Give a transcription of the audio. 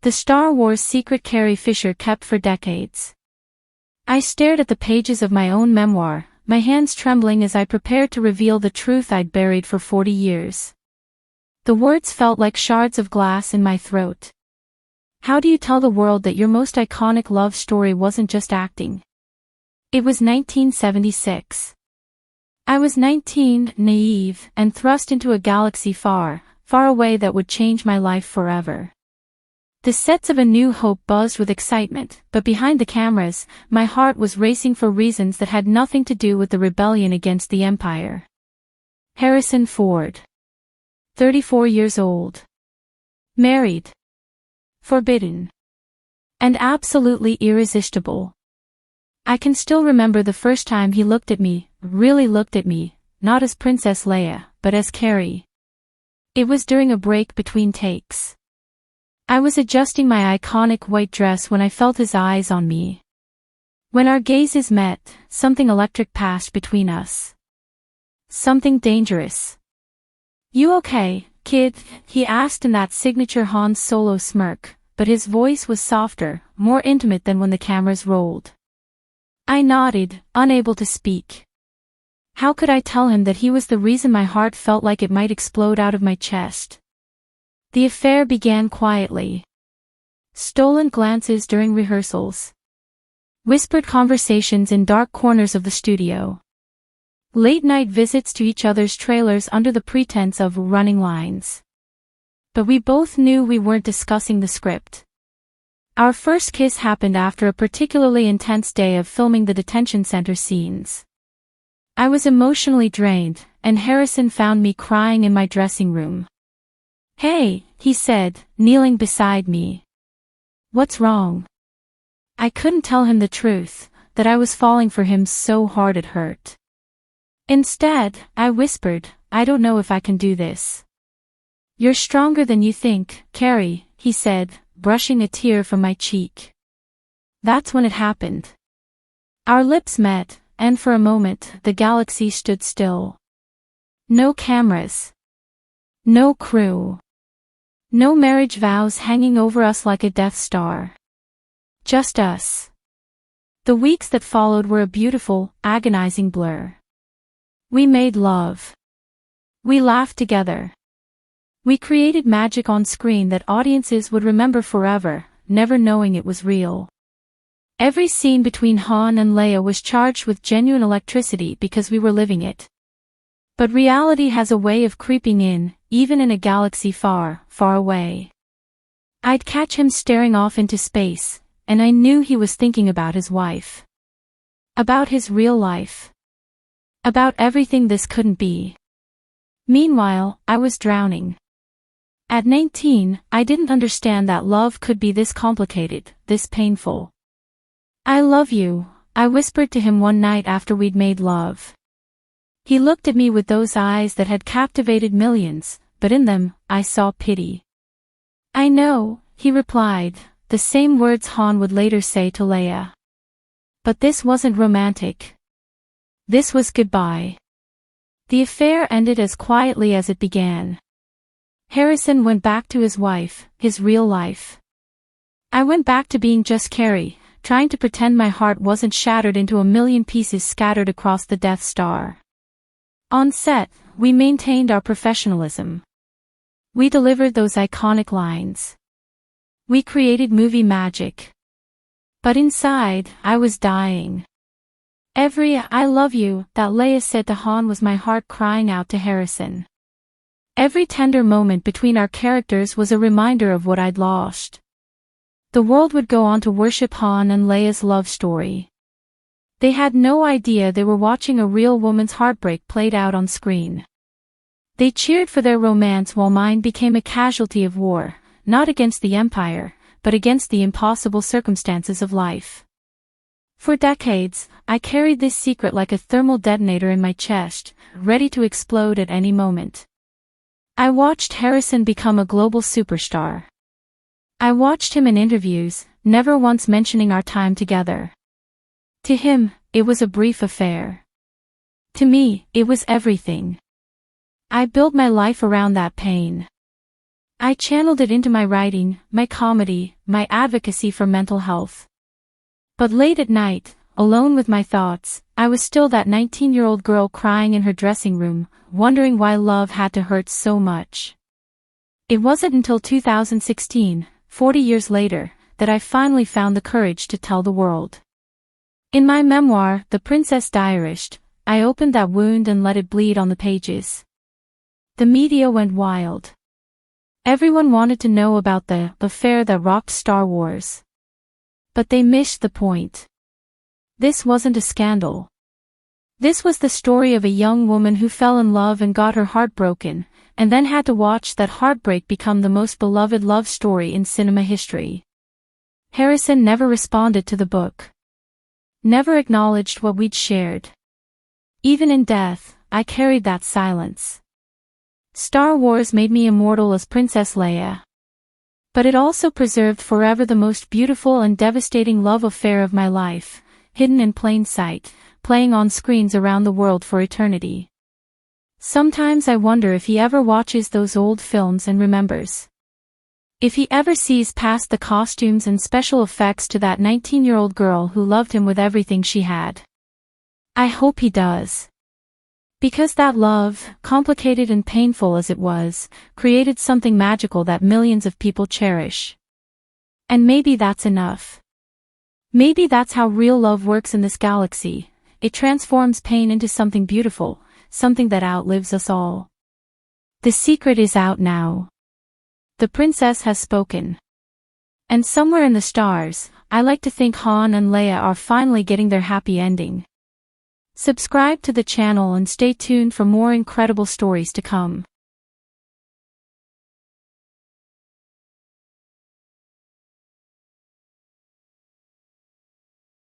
The Star Wars secret Carrie Fisher kept for decades. I stared at the pages of my own memoir, my hands trembling as I prepared to reveal the truth I'd buried for 40 years. The words felt like shards of glass in my throat. How do you tell the world that your most iconic love story wasn't just acting? It was 1976. I was 19, naive, and thrust into a galaxy far, far away that would change my life forever. The sets of A New Hope buzzed with excitement, but behind the cameras, my heart was racing for reasons that had nothing to do with the rebellion against the Empire. Harrison Ford. 34 years old. Married. Forbidden. And absolutely irresistible. I can still remember the first time he looked at me, really looked at me, not as Princess Leia, but as Carrie. It was during a break between takes. I was adjusting my iconic white dress when I felt his eyes on me. When our gazes met, something electric passed between us. Something dangerous. "You okay, kid?" he asked in that signature Han Solo smirk, but his voice was softer, more intimate than when the cameras rolled. I nodded, unable to speak. How could I tell him that he was the reason my heart felt like it might explode out of my chest? The affair began quietly. Stolen glances during rehearsals. Whispered conversations in dark corners of the studio. Late-night visits to each other's trailers under the pretense of running lines. But we both knew we weren't discussing the script. Our first kiss happened after a particularly intense day of filming the detention center scenes. I was emotionally drained, and Harrison found me crying in my dressing room. "Hey," he said, kneeling beside me. "What's wrong?" I couldn't tell him the truth, that I was falling for him so hard it hurt. Instead, I whispered, "I don't know if I can do this." "You're stronger than you think, Carrie," he said, brushing a tear from my cheek. That's when it happened. Our lips met, and for a moment, the galaxy stood still. No cameras. No crew. No marriage vows hanging over us like a Death Star. Just us. The weeks that followed were a beautiful, agonizing blur. We made love. We laughed together. We created magic on screen that audiences would remember forever, never knowing it was real. Every scene between Han and Leia was charged with genuine electricity because we were living it. But reality has a way of creeping in, even in a galaxy far, far away. I'd catch him staring off into space, and I knew he was thinking about his wife. About his real life. About everything this couldn't be. Meanwhile, I was drowning. At 19, I didn't understand that love could be this complicated, this painful. "I love you," I whispered to him one night after we'd made love. He looked at me with those eyes that had captivated millions, but in them, I saw pity. "I know," he replied, the same words Han would later say to Leia. But this wasn't romantic. This was goodbye. The affair ended as quietly as it began. Harrison went back to his wife, his real life. I went back to being just Carrie, trying to pretend my heart wasn't shattered into a million pieces scattered across the Death Star. On set, we maintained our professionalism. We delivered those iconic lines. We created movie magic. But inside, I was dying. Every "I love you" that Leia said to Han was my heart crying out to Harrison. Every tender moment between our characters was a reminder of what I'd lost. The world would go on to worship Han and Leia's love story. They had no idea they were watching a real woman's heartbreak played out on screen. They cheered for their romance while mine became a casualty of war, not against the Empire, but against the impossible circumstances of life. For decades, I carried this secret like a thermal detonator in my chest, ready to explode at any moment. I watched Harrison become a global superstar. I watched him in interviews, never once mentioning our time together. To him, it was a brief affair. To me, it was everything. I built my life around that pain. I channeled it into my writing, my comedy, my advocacy for mental health. But late at night, alone with my thoughts, I was still that 19-year-old girl crying in her dressing room, wondering why love had to hurt so much. It wasn't until 2016, 40 years later, that I finally found the courage to tell the world. In my memoir, The Princess Diarist, I opened that wound and let it bleed on the pages. The media went wild. Everyone wanted to know about the affair that rocked Star Wars. But they missed the point. This wasn't a scandal. This was the story of a young woman who fell in love and got her heart broken, and then had to watch that heartbreak become the most beloved love story in cinema history. Harrison never responded to the book. Never acknowledged what we'd shared. Even in death, I carried that silence. Star Wars made me immortal as Princess Leia. But it also preserved forever the most beautiful and devastating love affair of my life, hidden in plain sight, playing on screens around the world for eternity. Sometimes I wonder if he ever watches those old films and remembers. If he ever sees past the costumes and special effects to that 19-year-old girl who loved him with everything she had. I hope he does. Because that love, complicated and painful as it was, created something magical that millions of people cherish. And maybe that's enough. Maybe that's how real love works in this galaxy. It transforms pain into something beautiful, something that outlives us all. The secret is out now. The princess has spoken. And somewhere in the stars, I like to think Han and Leia are finally getting their happy ending. Subscribe to the channel and stay tuned for more incredible stories to come.